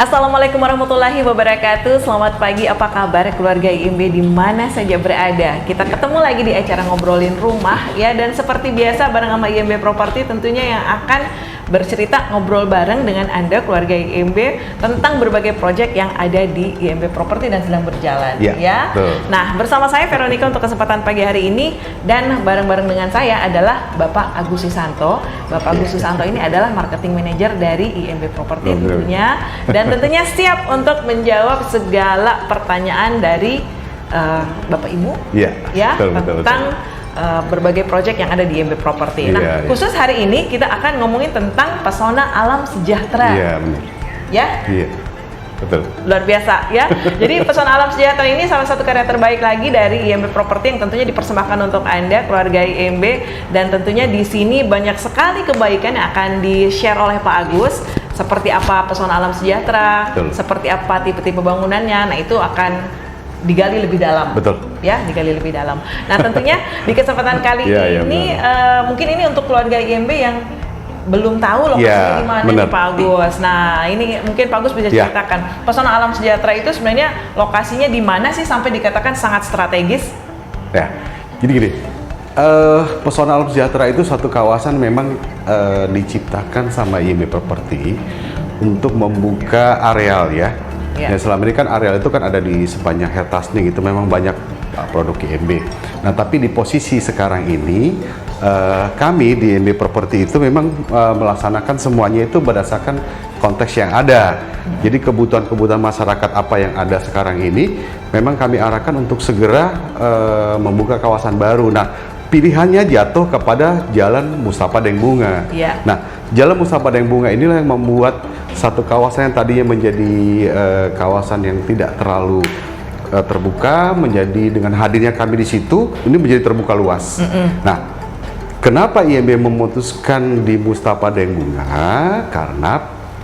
Assalamualaikum warahmatullahi wabarakatuh. Selamat pagi, apa kabar keluarga IMB di mana saja berada? Kita ketemu lagi di acara ngobrolin rumah ya, dan seperti biasa bareng sama IMB Property tentunya yang akan bercerita ngobrol bareng dengan Anda keluarga IMB tentang berbagai proyek yang ada di IMB Property dan sedang berjalan ya. Nah, bersama saya Veronica untuk kesempatan pagi hari ini, dan bareng-bareng dengan saya adalah Bapak Agus Susanto. Bapak Agus Susanto ini adalah marketing manager dari IMB Property tentunya, dan tentunya siap untuk menjawab segala pertanyaan dari Bapak Ibu tentang berbagai proyek yang ada di IMB Property. Nah, khusus hari ini kita akan ngomongin tentang pesona alam sejahtera. Iya, benar. Ya? Iya. Betul. Luar biasa ya. Jadi pesona alam sejahtera ini salah satu karya terbaik lagi dari IMB Property yang tentunya dipersembahkan untuk Anda keluarga IMB, dan tentunya di sini banyak sekali kebaikan yang akan di-share oleh Pak Agus. Seperti apa pesona alam sejahtera, seperti apa tipe-tipe bangunannya. Nah, itu akan digali lebih dalam. Betul. Ya, digali lebih dalam. Nah, tentunya di kesempatan kali ini mungkin ini untuk keluarga IMB yang belum tahu lokasinya di mana nih Pak Agus. Nah, ini mungkin Pak Agus bisa ceritakan pesona alam sejahtera itu sebenarnya lokasinya di mana sih sampai dikatakan sangat strategis? Ya, jadi gini. Pesona alam sejahtera itu satu kawasan memang diciptakan sama IMB Property untuk membuka areal ya. Dan selama ini kan areal itu kan ada di sepanjang Hertasning, itu memang banyak produk IMB. Nah, tapi di posisi sekarang ini kami di IMB Property itu memang melaksanakan semuanya itu berdasarkan konteks yang ada. Jadi kebutuhan-kebutuhan masyarakat apa yang ada sekarang ini memang kami arahkan untuk segera membuka kawasan baru. Nah, pilihannya jatuh kepada Jalan Mustafa Deng Bunga. Nah, Jalan Mustafa Deng Bunga inilah yang membuat satu kawasan yang tadinya menjadi kawasan yang tidak terlalu terbuka, menjadi dengan hadirnya kami di situ, ini menjadi terbuka luas. Nah, kenapa IMB memutuskan di Mustafa Deng Bunga? Karena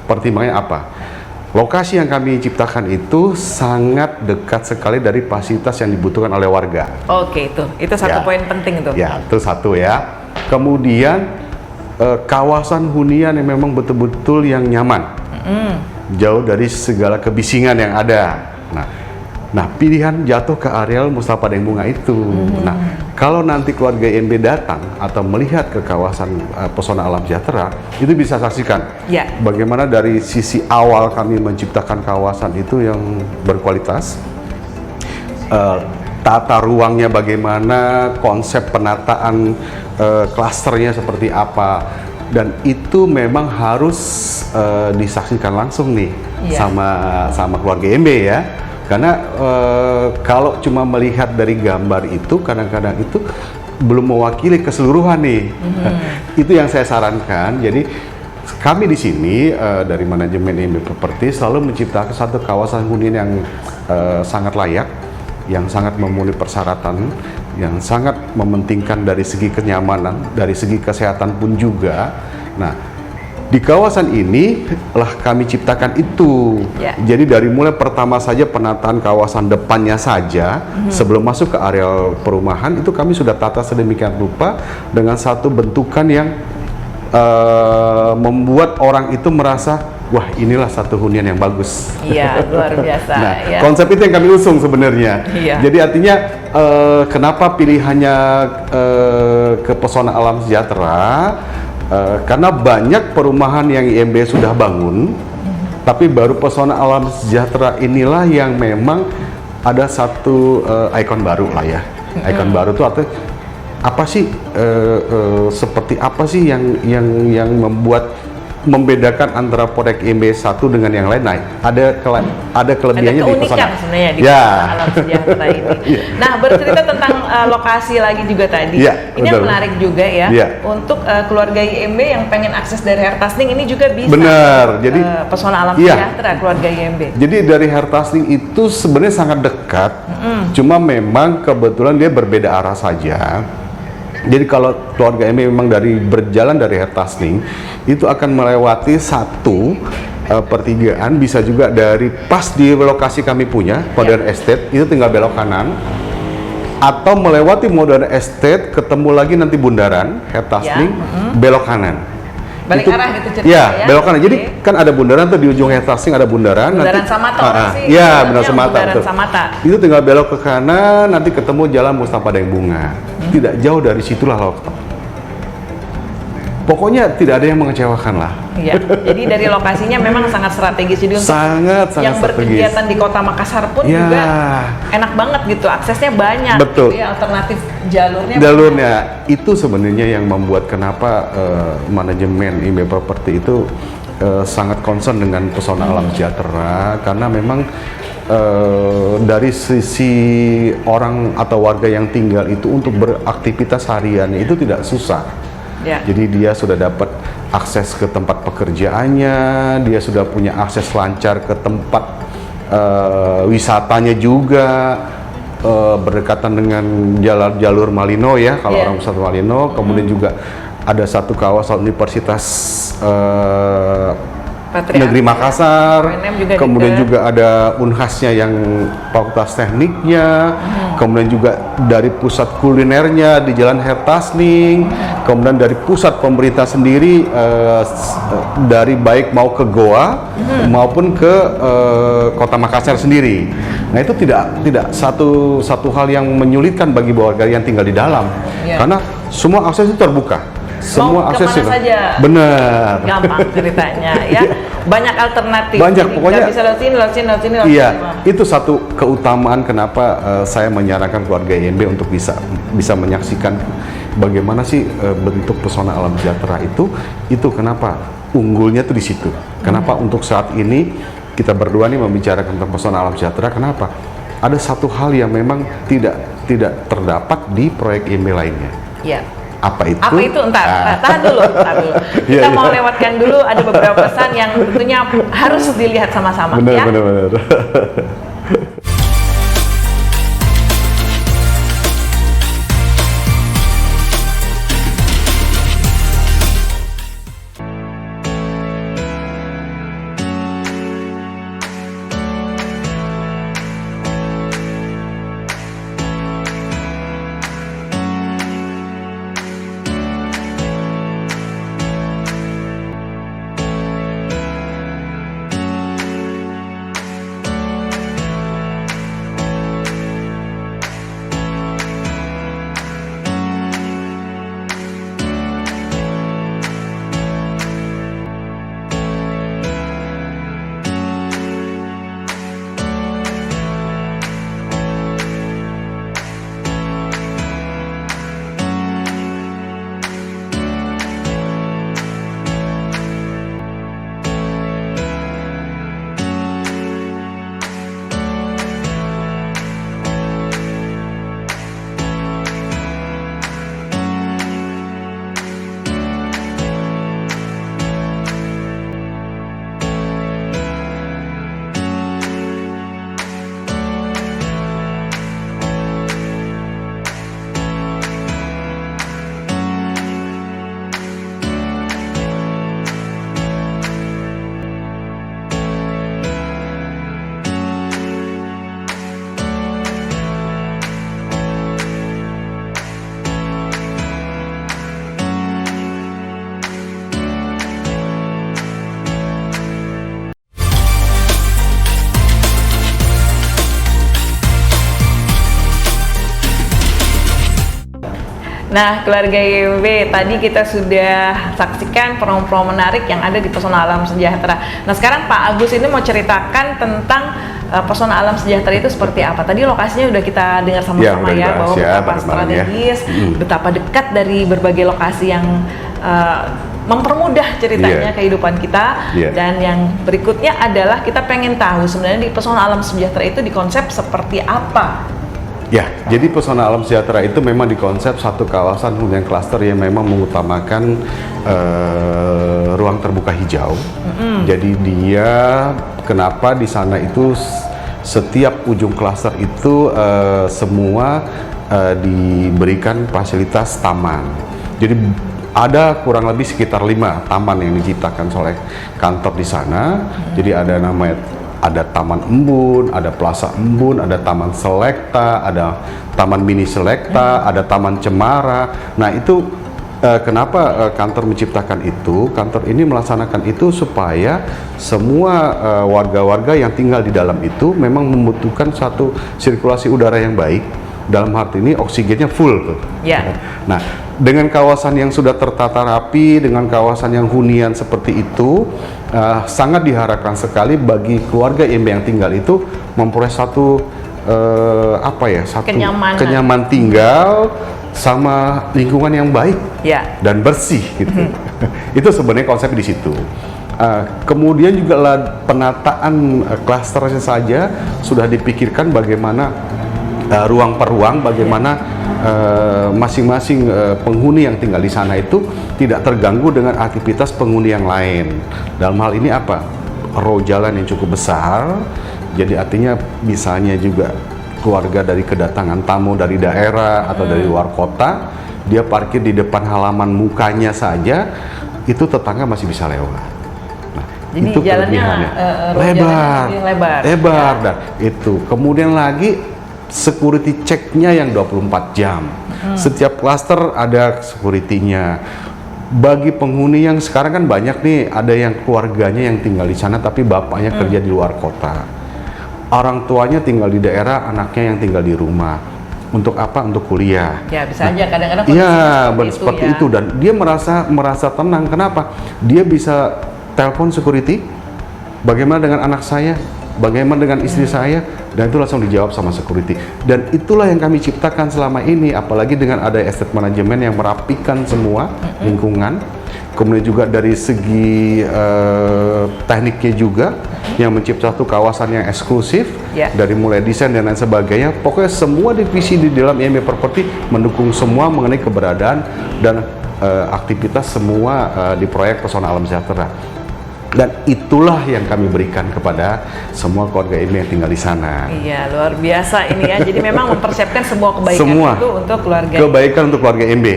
pertimbangannya apa? Lokasi yang kami ciptakan itu sangat dekat sekali dari fasilitas yang dibutuhkan oleh warga. Oke, itu satu poin penting itu. Ya, itu satu ya. Kemudian kawasan hunian yang memang betul-betul yang nyaman, jauh dari segala kebisingan yang ada. Nah, pilihan jatuh ke areal Mustafa Deng Bunga itu. Nah, kalau nanti keluarga IMB datang atau melihat ke kawasan pesona alam sejahtera, itu bisa saksikan bagaimana dari sisi awal kami menciptakan kawasan itu yang berkualitas, tata ruangnya bagaimana, konsep penataan klasternya seperti apa, dan itu memang harus disaksikan langsung nih sama keluarga IMB ya. Karena kalau cuma melihat dari gambar itu kadang-kadang itu belum mewakili keseluruhan nih. Itu yang saya sarankan. Jadi kami di sini dari manajemen IMB Property selalu menciptakan satu kawasan hunian yang sangat layak, yang sangat memenuhi persyaratan, yang sangat mementingkan dari segi kenyamanan, dari segi kesehatan pun juga. Nah, di kawasan ini lah kami ciptakan itu. Jadi dari mulai pertama saja penataan kawasan depannya saja, sebelum masuk ke area perumahan itu kami sudah tata sedemikian rupa dengan satu bentukan yang membuat orang itu merasa, wah, inilah satu hunian yang bagus. Iya, luar biasa. Nah, konsep itu yang kami usung sebenarnya. Jadi artinya kenapa pilihannya ke pesona alam sejahtera? Karena banyak perumahan yang IMB sudah bangun, tapi baru pesona alam sejahtera inilah yang memang ada satu ikon baru lah ya. Ikon baru itu artinya apa sih? Seperti apa sih yang membedakan antara proyek IMB satu dengan yang lain? Nah, ada kelebihannya di pesona sebenarnya di alam sejahtera ini. Nah, bercerita tentang lokasi lagi juga tadi. Ini yang menarik juga ya. Untuk keluarga IMB yang pengen akses dari Hertasning ini juga bisa. Benar. Jadi pesona alam sejahtera keluarga IMB. Jadi dari Hertasning itu sebenarnya sangat dekat. Cuma memang kebetulan dia berbeda arah saja. Jadi kalau keluarga IMB memang berjalan dari Hertasning itu akan melewati satu pertigaan, bisa juga dari pas di lokasi kami punya Modern Estate itu tinggal belok kanan, atau melewati Modern Estate ketemu lagi nanti bundaran Hertasning belok kanan. Balik arah gitu ceritanya ya? ya? Belok kanan. Oke. Jadi kan ada bundaran tuh di ujung Hetasing ada bundaran. Bundaran nanti, Samata sih. Iya, Bundaran Samata. Bundaran Betul. Samata. Itu tinggal belok ke kanan, nanti ketemu Jalan Mustafa Daeng Bunga. Tidak jauh dari situlah loh. Pokoknya tidak ada yang mengecewakan lah. Iya. Jadi dari lokasinya memang sangat strategis. Jadi untuk Sangat yang strategis. berkegiatan di Kota Makassar pun Ya. juga enak banget gitu, aksesnya banyak. Betul. Gitu ya, alternatif jalurnya. Jalurnya itu sebenarnya yang membuat kenapa manajemen IMB Property itu sangat concern dengan pesona alam sejahtera, karena memang dari sisi orang atau warga yang tinggal itu untuk beraktivitas hariannya itu tidak susah. Ya. Jadi dia sudah dapat akses ke tempat pekerjaannya, dia sudah punya akses lancar ke tempat wisatanya juga, berdekatan dengan jalur Malino ya, kalau orang wisata Malino. Kemudian juga ada satu kawasan Universitas Negeri Makassar, juga kemudian dekat. juga ada Unhasnya yang Fakultas Tekniknya, kemudian juga dari pusat kulinernya di Jalan Hertasning, kemudian dari pusat pemerintah sendiri dari baik mau ke Goa maupun ke Kota Makassar sendiri. Nah itu tidak satu hal yang menyulitkan bagi warga yang tinggal di dalam, karena semua akses itu terbuka. Semua akses kemana saja benar, gampang ceritanya ya. Banyak alternatif. Banyak, jadi pokoknya nggak bisa lewat sini. Iya, itu satu keutamaan kenapa saya menyarankan keluarga IMB untuk bisa menyaksikan bagaimana sih bentuk pesona alam sejahtera itu kenapa unggulnya tuh di situ. Kenapa untuk saat ini kita berdua nih membicarakan tentang pesona alam sejahtera? Kenapa? Ada satu hal yang memang tidak terdapat di proyek IMB lainnya. Iya. Apa itu? Apa itu? Tahan dulu. Kita mau lewatkan dulu, ada beberapa pesan yang tentunya harus dilihat sama-sama ya. Benar. Nah, keluarga IMB, tadi kita sudah saksikan promo-promo menarik yang ada di Pesona Alam Sejahtera. Nah, sekarang Pak Agus ini mau ceritakan tentang Pesona Alam Sejahtera itu seperti apa. Tadi lokasinya udah kita dengar sama-sama ya, bahwa betapa strategis, betapa dekat dari berbagai lokasi yang mempermudah ceritanya kehidupan kita. Dan yang berikutnya adalah kita pengen tahu sebenarnya di Pesona Alam Sejahtera itu dikonsep seperti apa. Ya, jadi Pesona Alam Sejahtera itu memang dikonsep satu kawasan hunian klaster yang memang mengutamakan ruang terbuka hijau. Jadi dia kenapa di sana itu setiap ujung klaster itu semua diberikan fasilitas taman. Jadi ada kurang lebih sekitar 5 taman yang diciptakan oleh kantor di sana. Jadi ada namanya Taman Embun, ada Plaza Embun, ada Taman Selekta, ada Taman Mini Selekta, ada Taman Cemara. Nah itu Kenapa kantor menciptakan itu? Kantor ini melaksanakan itu supaya semua warga-warga yang tinggal di dalam itu memang membutuhkan satu sirkulasi udara yang baik. Dalam arti ini oksigennya full tuh. Ya. Nah, dengan kawasan yang sudah tertata rapi, dengan kawasan yang hunian seperti itu, sangat diharapkan sekali bagi keluarga IMB yang tinggal itu memperoleh satu satu kenyamanan tinggal sama lingkungan yang baik dan bersih gitu. Itu sebenarnya konsep di situ. Kemudian juga penataan klasternya saja sudah dipikirkan bagaimana ruang per ruang, bagaimana masing-masing penghuni yang tinggal di sana itu tidak terganggu dengan aktivitas penghuni yang lain. Dalam hal ini apa? Row jalan yang cukup besar, jadi artinya misalnya juga keluarga dari kedatangan tamu dari daerah atau dari luar kota, dia parkir di depan halaman mukanya saja, itu tetangga masih bisa lewat. Nah, jadi itu kelebihannya. Lebar, dan itu. Kemudian lagi security check-nya yang 24 jam. Setiap klaster ada security-nya. Bagi penghuni yang sekarang kan banyak nih, ada yang keluarganya yang tinggal di sana tapi bapaknya kerja di luar kota. Orang tuanya tinggal di daerah, anaknya yang tinggal di rumah. Untuk apa? Untuk kuliah. Ya, bisa aja kadang-kadang seperti itu, dan dia merasa tenang. Kenapa? Dia bisa telepon security, bagaimana dengan anak saya? Bagaimana dengan istri saya? Dan itu langsung dijawab sama security. Dan itulah yang kami ciptakan selama ini, apalagi dengan ada estate management yang merapikan semua lingkungan. Kemudian juga dari segi tekniknya juga, yang menciptakan satu kawasan yang eksklusif, dari mulai desain dan lain sebagainya. Pokoknya semua divisi di dalam IMB Property mendukung semua mengenai keberadaan dan aktivitas semua di proyek Pesona Alam Sejahtera. Dan itulah yang kami berikan kepada semua keluarga IMB yang tinggal di sana. Iya, luar biasa ini ya. Jadi memang mempersiapkan semua kebaikan itu untuk keluarga. Kebaikan untuk keluarga IMB.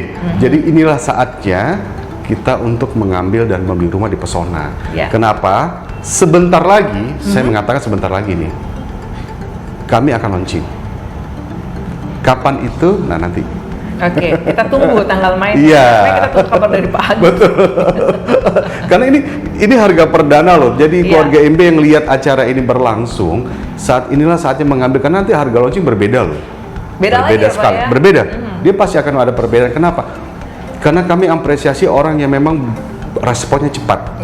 Jadi inilah saatnya kita untuk mengambil dan membeli rumah di Pesona. Kenapa? Sebentar lagi, saya mengatakan sebentar lagi nih, kami akan launching. Kapan itu? Nah, nanti. Oke, kita tunggu tanggal main. Iya. Kita tunggu kabar dari Pak Agus. Betul. Karena ini harga perdana loh. Jadi keluarga IMB yang lihat acara ini berlangsung, saat inilah saatnya mengambil. Karena nanti harga launching berbeda loh. Berbeda sekali. Pak, ya? Berbeda. Dia pasti akan ada perbedaan. Kenapa? Karena kami apresiasi orang yang memang responnya cepat.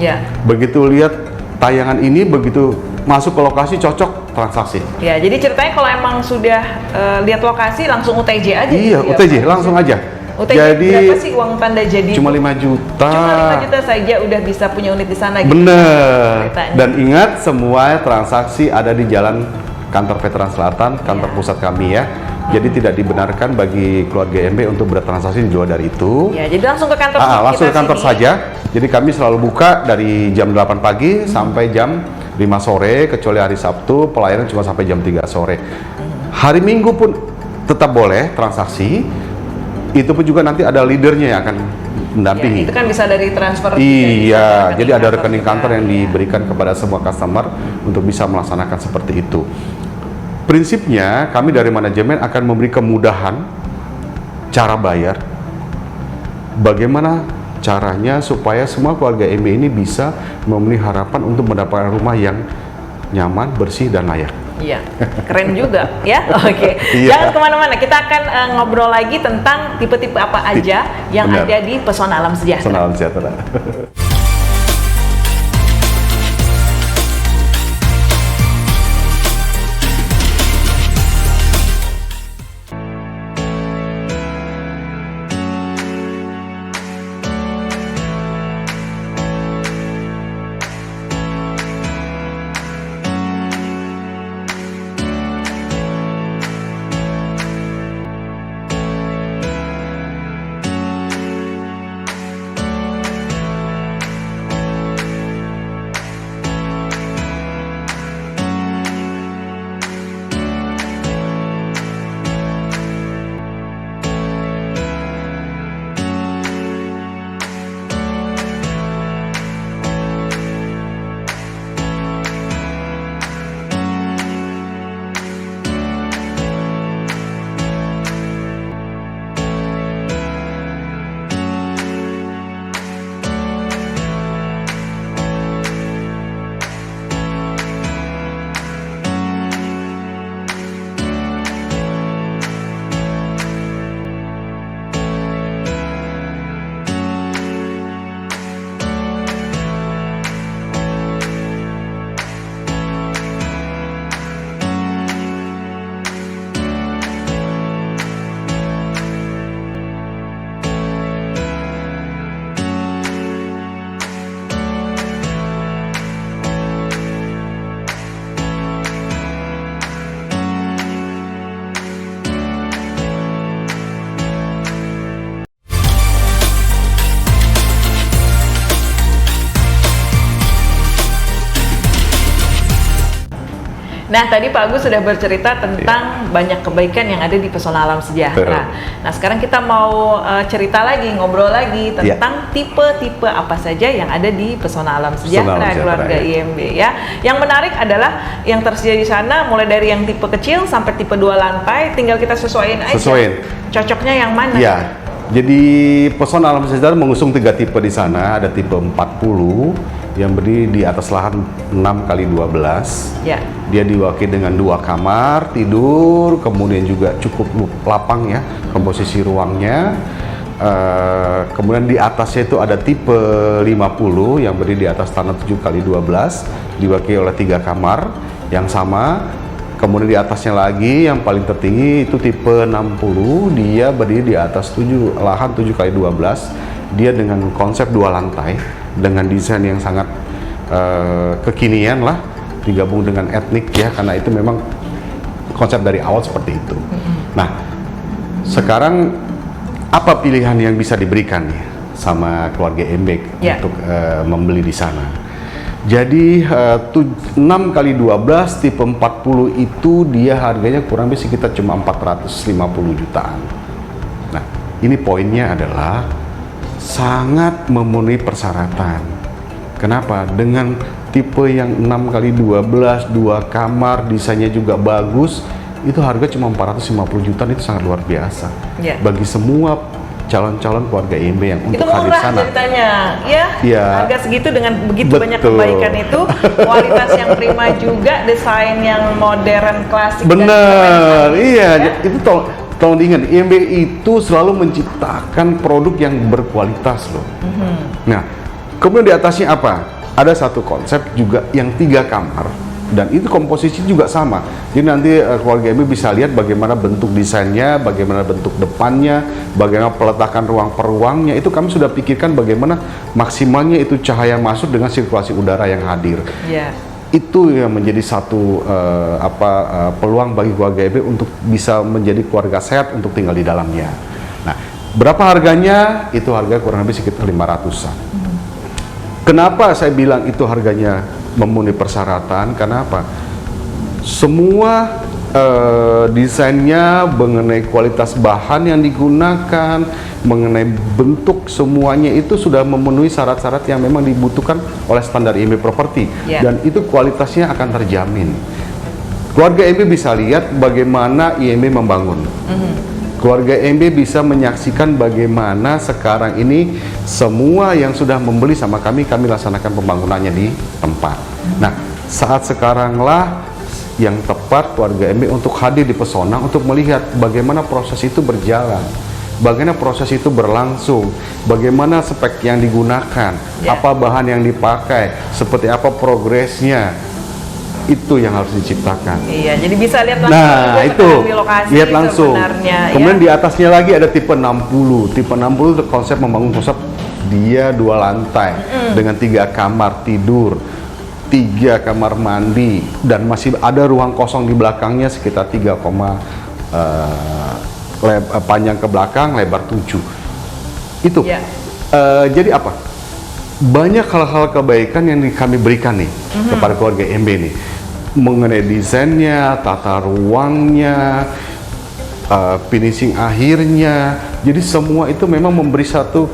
Begitu lihat tayangan ini, begitu masuk ke lokasi cocok, transaksi. Ya, jadi ceritanya kalau emang sudah lihat lokasi langsung UTJ aja. Iya, gitu UTJ ya, langsung aja. UTJ jadi berapa sih uang tanda jadi? Cuma 5 juta. Cuma 5 juta saja udah bisa punya unit di sana. Bener. Gitu, dan ingat, semua transaksi ada di Jalan Kantor Veteran Selatan, kantor pusat kami ya. Jadi tidak dibenarkan bagi keluarga IMB untuk bertransaksi di luar dari itu. Ya, jadi langsung ke kantor. Langsung ke kantor saja. Jadi kami selalu buka dari jam 8 pagi sampai jam 5 sore, kecuali hari Sabtu pelayanan cuma sampai jam 3 sore. Hari Minggu pun tetap boleh transaksi. Itu pun juga nanti ada leadernya yang akan mendampingi. Itu kan bisa dari transfer. Iya, jadi ada rekening kantor yang diberikan kepada semua customer untuk bisa melaksanakan seperti itu. Prinsipnya kami dari manajemen akan memberi kemudahan cara bayar. Bagaimana caranya supaya semua keluarga IMB ini bisa memenuhi harapan untuk mendapatkan rumah yang nyaman, bersih, dan layak. Iya, keren juga ya. Oke. Jangan kemana-mana, kita akan ngobrol lagi tentang tipe-tipe apa aja yang ada di Pesona Alam Sejahtera. Pesona Alam Sejahtera. Nah, tadi Pak Agus sudah bercerita tentang banyak kebaikan yang ada di Pesona Alam Sejahtera. Nah, sekarang kita mau cerita lagi, ngobrol lagi tentang tipe-tipe apa saja yang ada di Pesona Alam Sejahtera keluarga IMB ya. Yang menarik adalah yang tersedia di sana mulai dari yang tipe kecil sampai tipe 2 lantai, tinggal kita sesuaiin aja. Cocoknya yang mana? Ya. Jadi Pesona Alam Sejahtera mengusung 3 tipe di sana. Ada tipe 40 yang berdiri di atas lahan 6x12. Ya. Dia diwakili dengan 2 kamar tidur, kemudian juga cukup lapang ya komposisi ruangnya. Kemudian di atasnya itu ada tipe 50 yang berdiri di atas tanah 7x12, diwakili oleh 3 kamar yang sama. Kemudian di atasnya lagi yang paling tertinggi itu tipe 60, dia berdiri di atas lahan 7x12. Dia dengan konsep 2 lantai dengan desain yang sangat kekinian lah, digabung dengan etnik ya, karena itu memang konsep dari awal seperti itu. Nah, sekarang apa pilihan yang bisa diberikan nih sama keluarga Embek untuk membeli di sana? Jadi 6x12 tipe 40 itu dia harganya kurang lebih sekitar cuma 450 jutaan. Nah, ini poinnya adalah sangat memenuhi persyaratan. Kenapa? Dengan tipe yang 6x12, 2 kamar, desainnya juga bagus, itu harga cuma 450 jutaan, itu sangat luar biasa. Bagi semua calon-calon keluarga IMB yang untuk hadir di sana. Itu murah ceritanya, ya? Harga segitu dengan begitu banyak kebaikan itu, kualitas yang prima juga, desain yang modern, klasik. Bener, iya. Itu tolong diingat, IMB itu selalu menciptakan produk yang berkualitas loh. Nah, kemudian di atasnya apa? Ada satu konsep juga yang 3 kamar, dan itu komposisi juga sama. Jadi nanti keluarga IMB bisa lihat bagaimana bentuk desainnya, bagaimana bentuk depannya, bagaimana peletakan ruang per ruangnya. Itu kami sudah pikirkan bagaimana maksimalnya itu cahaya masuk dengan sirkulasi udara yang hadir. Itu yang menjadi satu peluang bagi keluarga IMB untuk bisa menjadi keluarga sehat untuk tinggal di dalamnya. Nah, berapa harganya? Itu harga kurang lebih sekitar 500-an. Kenapa saya bilang itu harganya memenuhi persyaratan? Karena apa? Semua desainnya, mengenai kualitas bahan yang digunakan, mengenai bentuk, semuanya itu sudah memenuhi syarat-syarat yang memang dibutuhkan oleh standar IMB Property. Dan itu kualitasnya akan terjamin. Keluarga IMB bisa lihat bagaimana IMB membangun. Keluarga IMB bisa menyaksikan bagaimana sekarang ini semua yang sudah membeli sama kami laksanakan pembangunannya di tempat. Nah, saat sekaranglah yang tepat keluarga IMB untuk hadir di Pesona untuk melihat bagaimana proses itu berjalan, bagaimana proses itu berlangsung, bagaimana spek yang digunakan, apa bahan yang dipakai, seperti apa progresnya. Itu yang harus diciptakan. Iya, jadi bisa lihat langsung. Nah, itu di lokasi lihat langsung. Kemudian di atasnya lagi ada tipe 60. Tipe 60 itu konsep membangun konsep dia 2 lantai dengan 3 kamar tidur, 3 kamar mandi, dan masih ada ruang kosong di belakangnya sekitar 3, panjang ke belakang, lebar 7. Itu. Jadi apa? Banyak hal-hal kebaikan yang kami berikan nih kepada keluarga IMB nih, mengenai desainnya, tata ruangnya, finishing akhirnya. Jadi semua itu memang memberi satu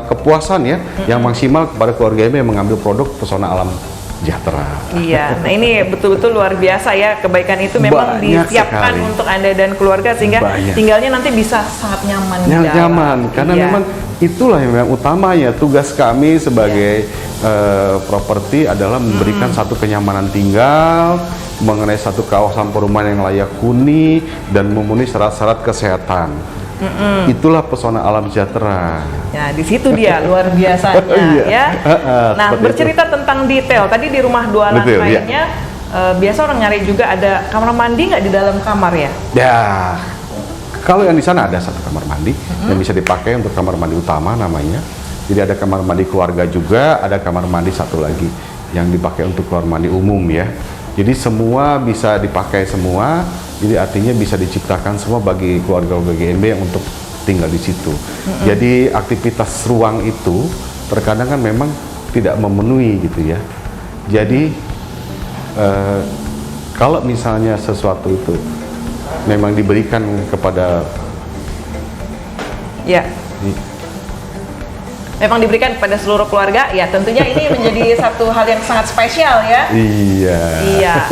kepuasan ya yang maksimal kepada keluarga IMB yang mengambil produk Pesona Alam Sejahtera. Iya, nah ini betul-betul luar biasa ya, kebaikan itu memang disiapkan untuk Anda dan keluarga sehingga tinggalnya nanti bisa sangat nyaman. Nyaman, karena memang itulah yang memang utamanya. Tugas kami sebagai properti adalah memberikan satu kenyamanan tinggal, mengenai satu kawasan perumahan yang layak huni dan memenuhi syarat-syarat kesehatan. Itulah Pesona Alam Sejahtera. Nah, di situ dia luar biasanya ya. Nah, bercerita tentang detail. Tadi di rumah 2 lantainya biasa orang nyari juga ada kamar mandi nggak di dalam kamar ya? Ya. Kalau yang di sana ada satu kamar mandi yang bisa dipakai untuk kamar mandi utama namanya. Jadi ada kamar mandi keluarga juga, ada kamar mandi satu lagi yang dipakai untuk kamar mandi umum ya. Jadi semua bisa dipakai semua. Jadi artinya bisa diciptakan semua bagi keluarga GMB yang untuk tinggal di situ. Jadi aktivitas ruang itu terkadang kan memang tidak memenuhi gitu ya. Jadi Kalau misalnya sesuatu itu memang diberikan kepada Ya. Memang diberikan kepada seluruh keluarga, ya tentunya ini menjadi satu hal yang sangat spesial ya. Iya. Iya.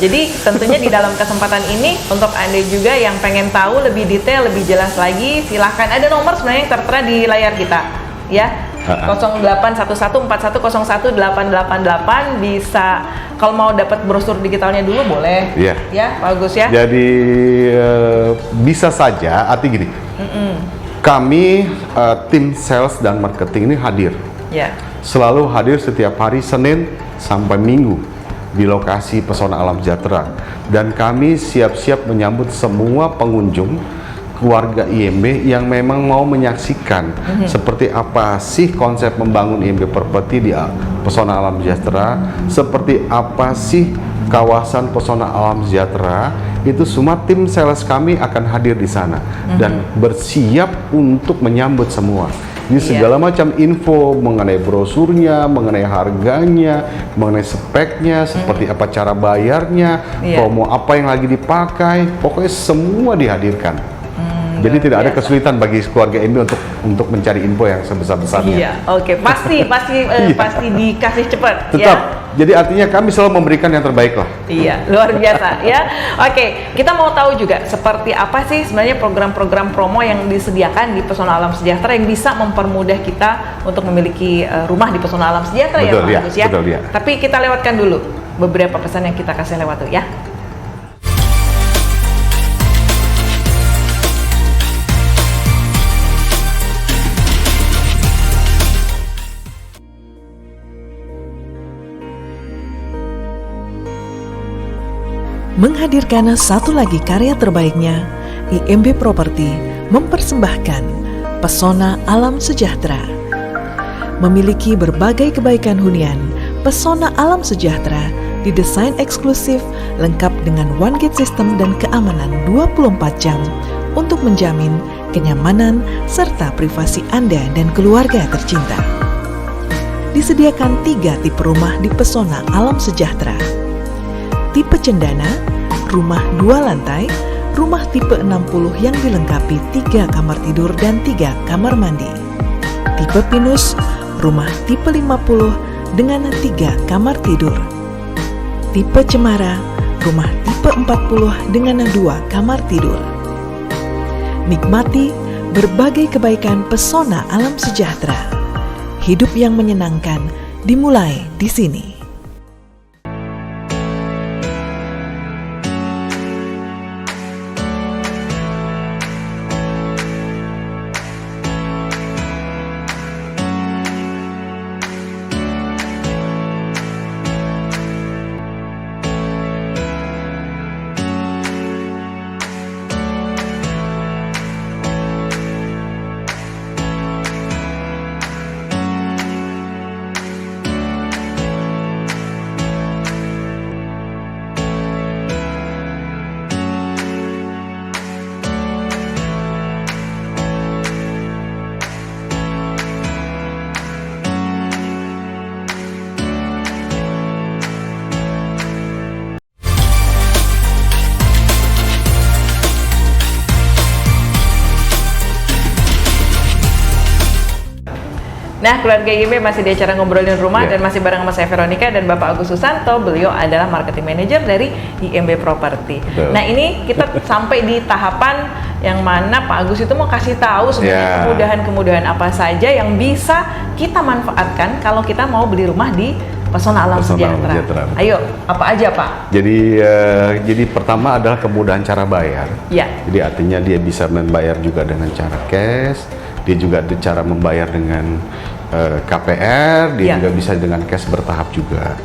Jadi tentunya di dalam kesempatan ini untuk Anda juga yang pengen tahu lebih detail, lebih jelas lagi, silahkan ada nomor sebenarnya yang tertera di layar kita, ya. 081141010888 bisa kalau mau dapat brosur digitalnya dulu boleh. Iya. Ya, bagus ya. Jadi bisa saja, arti gini. Kami tim sales dan marketing ini hadir. Ya. Selalu hadir setiap hari Senin sampai Minggu di lokasi Pesona Alam Sejahtera, dan kami siap-siap menyambut semua pengunjung keluarga IMB yang memang mau menyaksikan seperti apa sih konsep membangun IMB Property di Pesona Alam Sejahtera, seperti apa sih kawasan Pesona Alam Sejahtera. Itu semua tim sales kami akan hadir di sana dan bersiap untuk menyambut semua. Jadi segala macam info mengenai brosurnya, mengenai harganya, mengenai speknya, seperti apa cara bayarnya, promo apa yang lagi dipakai, pokoknya semua dihadirkan. Jadi tidak ada kesulitan bagi keluarga ini untuk mencari info yang sebesar-besarnya. Iya, oke, pasti dikasih cepat. Tetap. Ya. Jadi artinya kami selalu memberikan yang terbaik lah. Iya, luar biasa ya. Oke, kita mau tahu juga seperti apa sih sebenarnya program-program promo yang disediakan di Pesona Alam Sejahtera yang bisa mempermudah kita untuk memiliki rumah di Pesona Alam Sejahtera. Betul, ya, Pak Agus ya. Betul, ya. Tapi kita lewatkan dulu beberapa pesan yang kita kasih lewat tuh ya. Menghadirkan satu lagi karya terbaiknya, IMB Property mempersembahkan Pesona Alam Sejahtera. Memiliki berbagai kebaikan hunian, Pesona Alam Sejahtera didesain eksklusif lengkap dengan one gate system dan keamanan 24 jam untuk menjamin kenyamanan serta privasi Anda dan keluarga tercinta. Disediakan 3 tipe rumah di Pesona Alam Sejahtera. Tipe cendana, rumah 2 lantai, rumah tipe 60 yang dilengkapi 3 kamar tidur dan 3 kamar mandi. Tipe pinus, rumah tipe 50 dengan 3 kamar tidur. Tipe cemara, rumah tipe 40 dengan 2 kamar tidur. Nikmati berbagai kebaikan Pesona Alam Sejahtera. Hidup yang menyenangkan dimulai di sini. Nah, keluarga IMB masih di acara ngobrolin rumah dan masih bareng sama saya Veronica dan Bapak Agus Susanto. Beliau adalah marketing manager dari IMB Property. Nah, ini kita sampai di tahapan yang mana Pak Agus itu mau kasih tahu sebenarnya kemudahan-kemudahan apa saja yang bisa kita manfaatkan kalau kita mau beli rumah di Pesona Alam Sejahtera. Ayo, apa aja Pak? Jadi pertama adalah kemudahan cara bayar. Ya. Jadi artinya dia bisa membayar juga dengan cara cash, dia juga ada cara membayar dengan KPR, dia juga bisa dengan cash bertahap juga.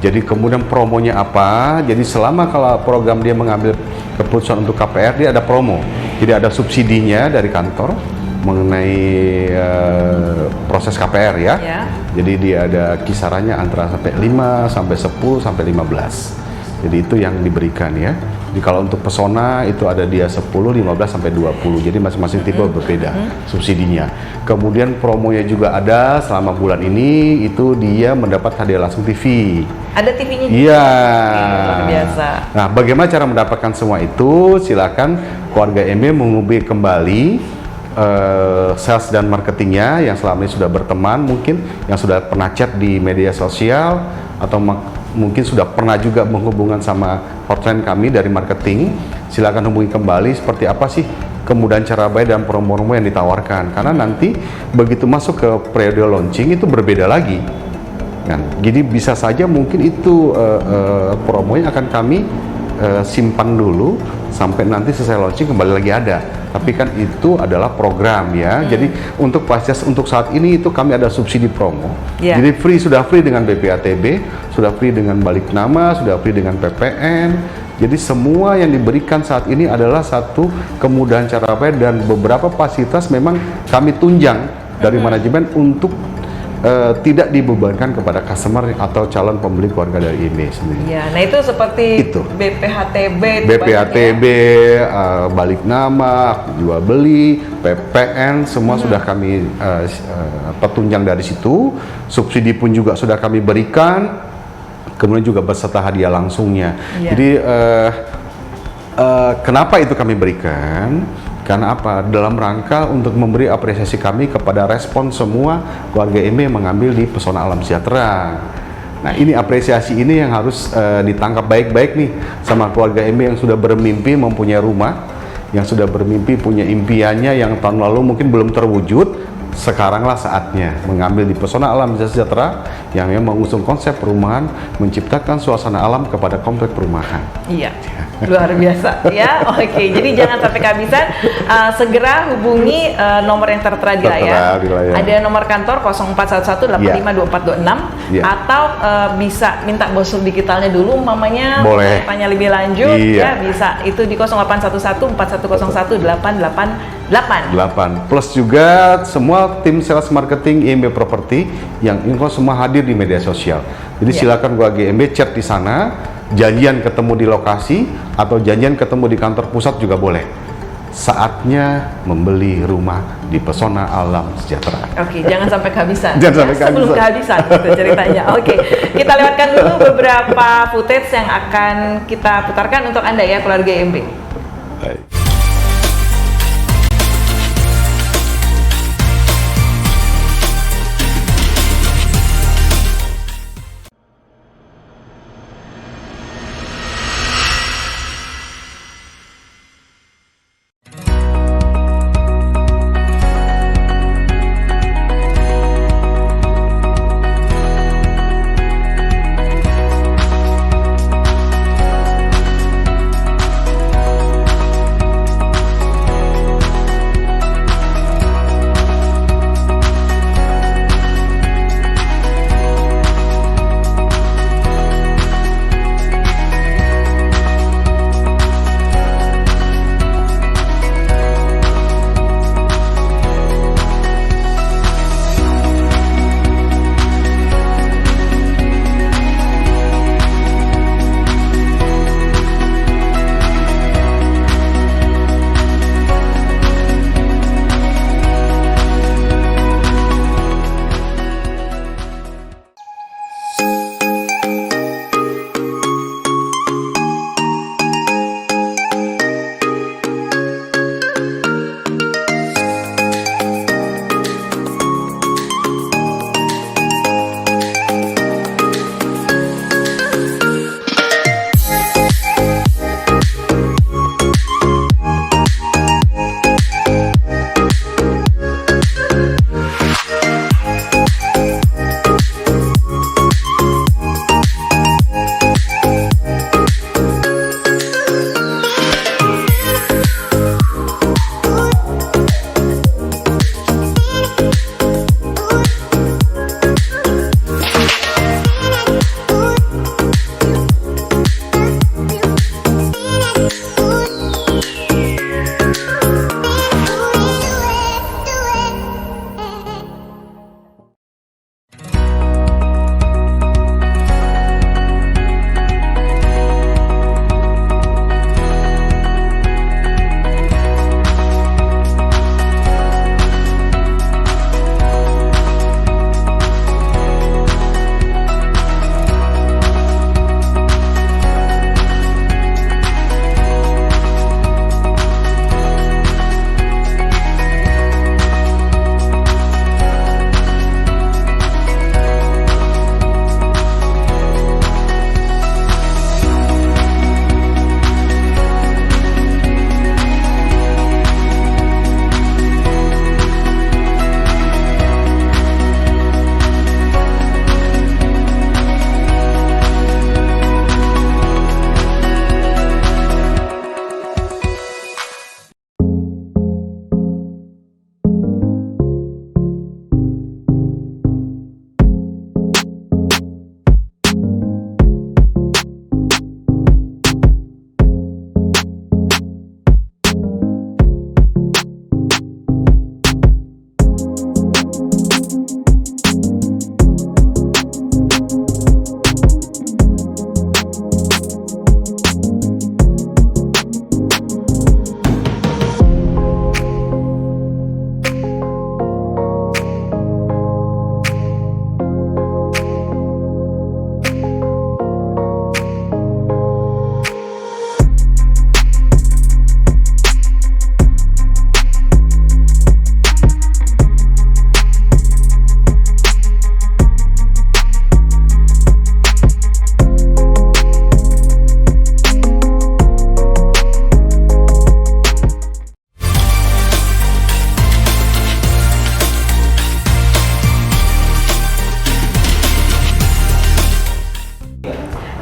Jadi kemudian promonya apa? Jadi selama kalau program dia mengambil keputusan untuk KPR, dia ada promo. Jadi ada subsidinya dari kantor mengenai proses KPR ya. Jadi dia ada kisarannya antara sampai 5 sampai 10 sampai 15. Jadi itu yang diberikan ya. Jadi kalau untuk Pesona itu ada dia 10, 15 sampai 20. Jadi masing-masing tipe berbeda subsidinya. Kemudian promonya juga ada selama bulan ini, itu dia mendapat hadiah langsung TV. Ada TV-nya juga? Iya. Luar biasa. Nah, bagaimana cara mendapatkan semua itu? Silakan keluarga MB menghubungi kembali sales dan marketingnya yang selama ini sudah berteman, mungkin yang sudah pernah chat di media sosial, atau mungkin sudah pernah juga menghubungkan sama hotline kami dari marketing. Silakan hubungi kembali seperti apa sih kemudahan cara bayar dan promo-promo yang ditawarkan, karena nanti begitu masuk ke periode launching itu berbeda lagi. Nah, jadi bisa saja mungkin itu promonya akan kami simpan dulu sampai nanti selesai launching kembali lagi ada. Tapi kan itu adalah program ya. Jadi untuk fasilitas untuk saat ini itu kami ada subsidi promo. Yeah. Jadi sudah free dengan BPATB, sudah free dengan balik nama, sudah free dengan PPN. Jadi semua yang diberikan saat ini adalah satu kemudahan cara bayar, dan beberapa fasilitas memang kami tunjang dari manajemen untuk tidak dibebankan kepada customer atau calon pembeli keluarga dari ini sendiri. Ya, nah itu seperti Itu. BPHTB, BPATB, balik nama, jual beli, PPN, semua sudah kami petunjang dari situ. Subsidi pun juga sudah kami berikan, kemudian juga beserta hadiah langsungnya. Ya. Jadi kenapa itu kami berikan? Karena apa? Dalam rangka untuk memberi apresiasi kami kepada respon semua keluarga MB yang mengambil di Pesona Alam Sejahtera. Nah, ini apresiasi ini yang harus ditangkap baik-baik nih sama keluarga MB yang sudah bermimpi mempunyai rumah, yang sudah bermimpi punya impiannya yang tahun lalu mungkin belum terwujud. Sekaranglah saatnya mengambil di Pesona Alam Sejahtera yang memang mengusung konsep perumahan, menciptakan suasana alam kepada komplek perumahan. Iya, luar biasa ya. Oke, jadi jangan sampai kehabisan. Segera hubungi nomor yang tertera di layar. Ada nomor kantor 0411852426 Iya. atau bisa minta brosur digitalnya dulu, mamanya Boleh. tanya lebih lanjut. Iya. Ya bisa. Itu di 0811411888. 8 plus juga semua tim sales marketing IMB Property yang info semua hadir di media sosial. Jadi silakan gua GMB chat di sana, janjian ketemu di lokasi atau janjian ketemu di kantor pusat juga boleh. Saatnya membeli rumah di Pesona Alam Sejahtera. Oke, jangan sampai kehabisan. Jangan sampai Sebelum kehabisan gitu ceritanya. Oke, kita lewatkan dulu beberapa footage yang akan kita putarkan untuk Anda ya keluarga IMB. Baik.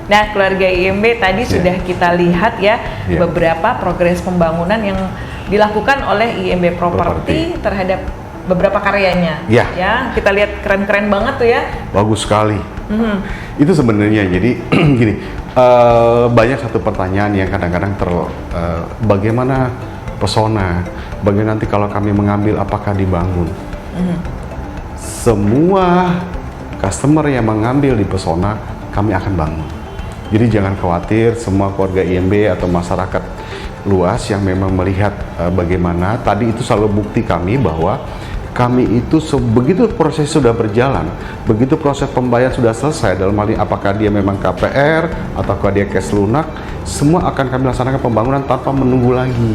Nah, keluarga IMB tadi sudah kita lihat ya beberapa progres pembangunan yang dilakukan oleh IMB Property terhadap beberapa karyanya. Ya, kita lihat keren-keren banget tuh ya. Bagus sekali. Itu sebenarnya jadi gini, banyak satu pertanyaan yang kadang-kadang bagaimana pesona, bagaimana nanti kalau kami mengambil apakah dibangun? Semua customer yang mengambil di pesona kami akan bangun. Jadi jangan khawatir, semua keluarga IMB atau masyarakat luas yang memang melihat bagaimana tadi itu selalu bukti kami bahwa kami itu begitu proses sudah berjalan, begitu proses pembayaran sudah selesai, dalam hal ini apakah dia memang KPR ataukah dia cash lunak, semua akan kami laksanakan pembangunan tanpa menunggu lagi.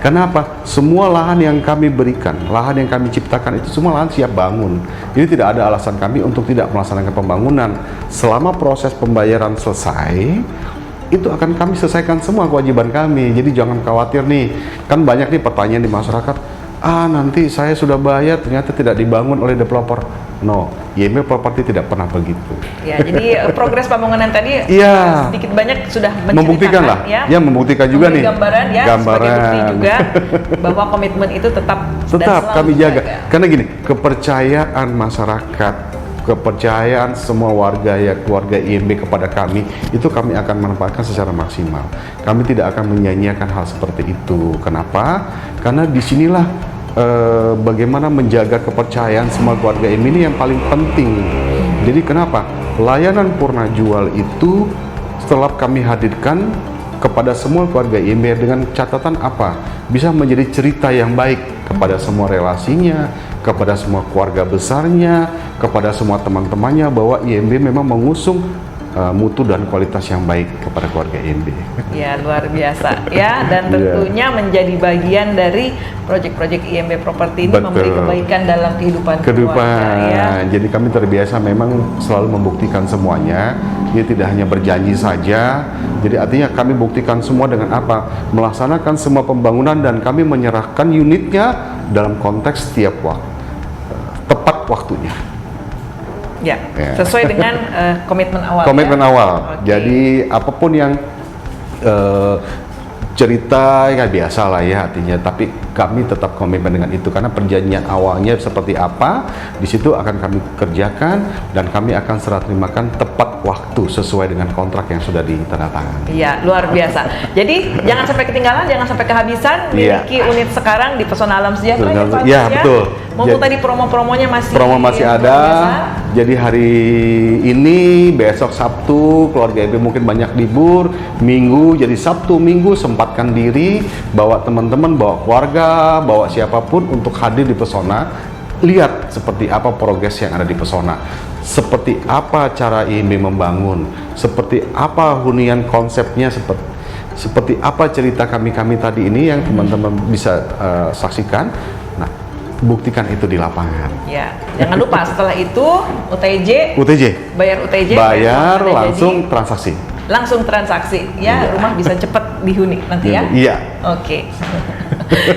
Kenapa? Semua lahan yang kami berikan, lahan yang kami ciptakan itu semua lahan siap bangun. Jadi tidak ada alasan kami untuk tidak melaksanakan pembangunan. Selama proses pembayaran selesai, itu akan kami selesaikan semua kewajiban kami. Jadi jangan khawatir nih, kan banyak nih pertanyaan di masyarakat, nanti saya sudah bayar ternyata tidak dibangun oleh developer. No, IMB Property tidak pernah begitu. Ya, jadi progres pembangunan tadi sedikit banyak sudah membuktikan lah. Ya, membuktikan juga nih. Gambaran ya, sebagai bukti juga bahwa komitmen itu tetap kami jaga. Karena gini, kepercayaan masyarakat, kepercayaan semua warga keluarga IMB kepada kami itu kami akan manfaatkan secara maksimal. Kami tidak akan menyanyiakan hal seperti itu. Kenapa? Karena disinilah bagaimana menjaga kepercayaan semua keluarga IMB ini yang paling penting. Jadi kenapa? Layanan purna jual itu setelah kami hadirkan kepada semua keluarga IMB dengan catatan apa? Bisa menjadi cerita yang baik kepada semua relasinya, kepada semua keluarga besarnya, kepada semua teman-temannya bahwa IMB memang mengusung mutu dan kualitas yang baik kepada keluarga IMB. Ya, luar biasa ya, dan tentunya menjadi bagian dari proyek-proyek IMB Property ini memberi kebaikan dalam kehidupan keluarga ya. Jadi kami terbiasa memang selalu membuktikan semuanya. Dia tidak hanya berjanji saja. Jadi artinya kami buktikan semua dengan apa? Melaksanakan semua pembangunan dan kami menyerahkan unitnya dalam konteks setiap waktu, tepat waktunya. Ya, sesuai dengan komitmen awal. Komitmen awal. Jadi apapun yang cerita ya biasa lah ya artinya, tapi kami tetap komitmen dengan itu karena perjanjian awalnya seperti apa, di situ akan kami kerjakan dan kami akan serah terimakan tepat waktu sesuai dengan kontrak yang sudah ditandatangani. Iya, luar biasa. Jadi jangan sampai ketinggalan, jangan sampai kehabisan miliki unit sekarang di Pesona Alam Sejahtera. Iya, betul. Mumpung tadi promo-promonya masih ada. Jadi hari ini, besok Sabtu, keluarga IMB mungkin banyak libur, Minggu, jadi Sabtu, Minggu sempatkan diri, bawa teman-teman, bawa keluarga, bawa siapapun untuk hadir di Pesona. Lihat seperti apa progres yang ada di Pesona, seperti apa cara IMB membangun, seperti apa hunian konsepnya, seperti apa cerita kami tadi ini yang teman-teman bisa saksikan. Nah, buktikan itu di lapangan. Ya, jangan lupa setelah itu UTJ, bayar langsung transaksi. Langsung transaksi, ya rumah bisa cepat dihuni nanti ya. Iya. Oke.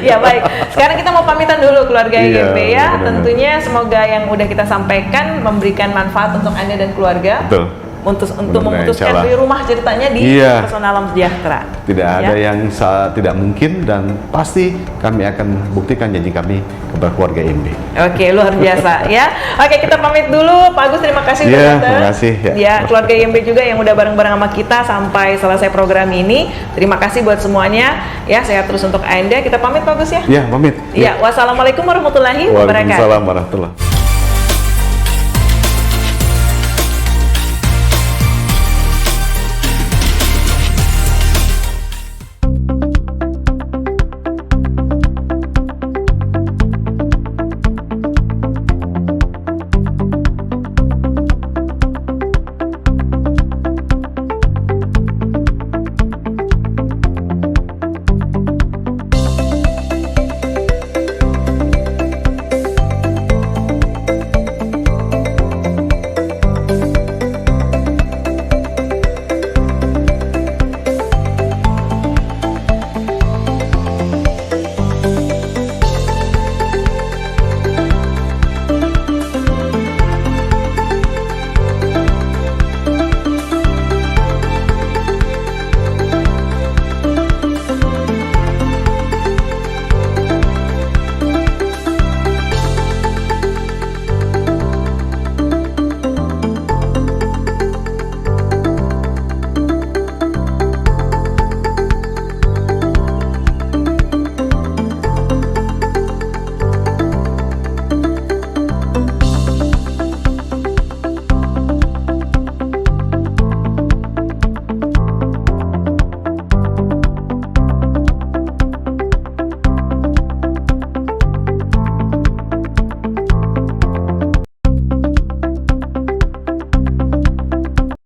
Ya baik. Sekarang kita mau pamitan dulu keluarga IMB ya. Tentunya semoga yang udah kita sampaikan memberikan manfaat untuk Anda dan keluarga. Betul. Untuk memutuskan beli rumah ceritanya di Pesona Alam Sejahtera. Tidak ada yang tidak mungkin dan pasti kami akan buktikan janji kami kepada keluarga IMB. Oke, luar biasa ya. Oke, kita pamit dulu. Pak Agus, terima kasih udah datang. Terima kasih. Ya, keluarga IMB juga yang udah bareng-bareng sama kita sampai selesai program ini. Terima kasih buat semuanya. Ya, sehat terus untuk Anda. Kita pamit Pak Agus ya. Ya, pamit. Ya, wassalamualaikum warahmatullahi wabarakatuh. Waalaikumsalam warahmatullahi wabarakatuh.